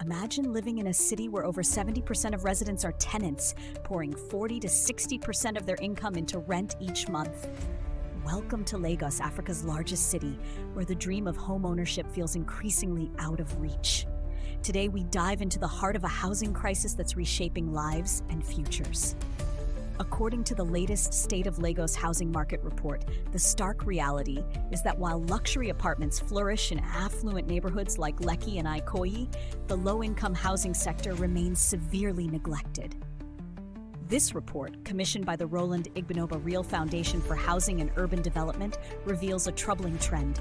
Imagine living in a city where over 70% of residents are tenants, pouring 40 to 60% of their income into rent each month. Welcome to Lagos, Africa's largest city, where the dream of homeownership feels increasingly out of reach. Today, we dive into the heart of a housing crisis that's reshaping lives and futures. According to the latest State of Lagos housing market report, the stark reality is that while luxury apartments flourish in affluent neighborhoods like Lekki and Ikoyi, the low-income housing sector remains severely neglected. This report, commissioned by the Roland Igbinoba Real Foundation for Housing and Urban Development, reveals a troubling trend.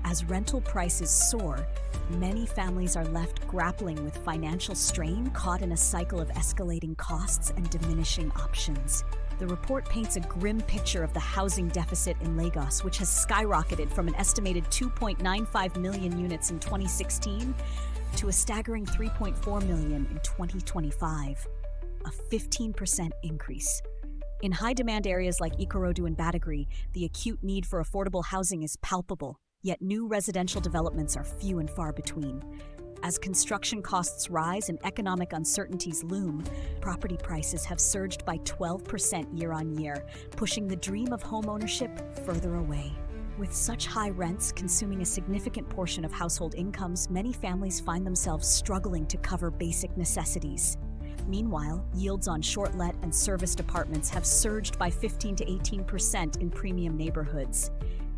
As rental prices soar, many families are left grappling with financial strain, caught in a cycle of escalating costs and diminishing options. The report paints a grim picture of the housing deficit in Lagos, which has skyrocketed from an estimated 2.95 million units in 2016 to a staggering 3.4 million in 2025, a 15% increase. In high-demand areas like Ikorodu and Badagry, the acute need for affordable housing is palpable. Yet new residential developments are few and far between. As construction costs rise and economic uncertainties loom, property prices have surged by 12% year-on-year, pushing the dream of homeownership further away. With such high rents consuming a significant portion of household incomes, many families find themselves struggling to cover basic necessities. Meanwhile, yields on short-let and serviced apartments have surged by 15 to 18% in premium neighborhoods,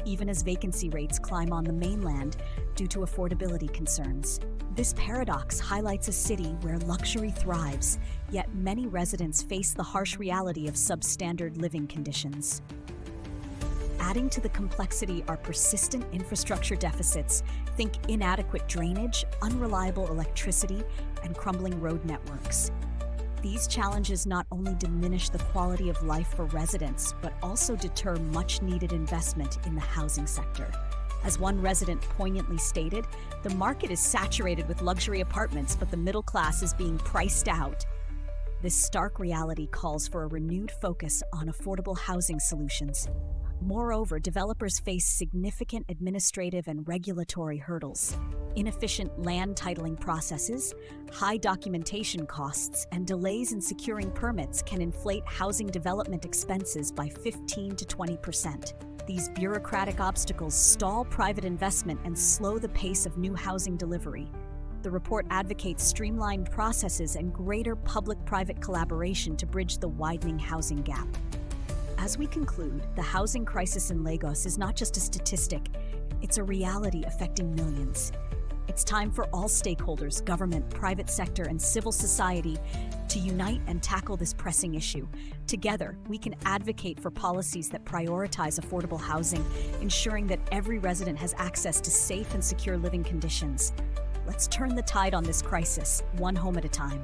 even as vacancy rates climb on the mainland due to affordability concerns. This paradox highlights a city where luxury thrives, yet many residents face the harsh reality of substandard living conditions. Adding to the complexity are persistent infrastructure deficits. Think inadequate drainage, unreliable electricity, and crumbling road networks. These challenges not only diminish the quality of life for residents, but also deter much-needed investment in the housing sector. As one resident poignantly stated, the market is saturated with luxury apartments, but the middle class is being priced out. This stark reality calls for a renewed focus on affordable housing solutions. Moreover, developers face significant administrative and regulatory hurdles. Inefficient land titling processes, high documentation costs, and delays in securing permits can inflate housing development expenses by 15 to 20%. These bureaucratic obstacles stall private investment and slow the pace of new housing delivery. The report advocates streamlined processes and greater public-private collaboration to bridge the widening housing gap. As we conclude, the housing crisis in Lagos is not just a statistic, it's a reality affecting millions. It's time for all stakeholders, government, private sector, and civil society to unite and tackle this pressing issue. Together, we can advocate for policies that prioritize affordable housing, ensuring that every resident has access to safe and secure living conditions. Let's turn the tide on this crisis, one home at a time.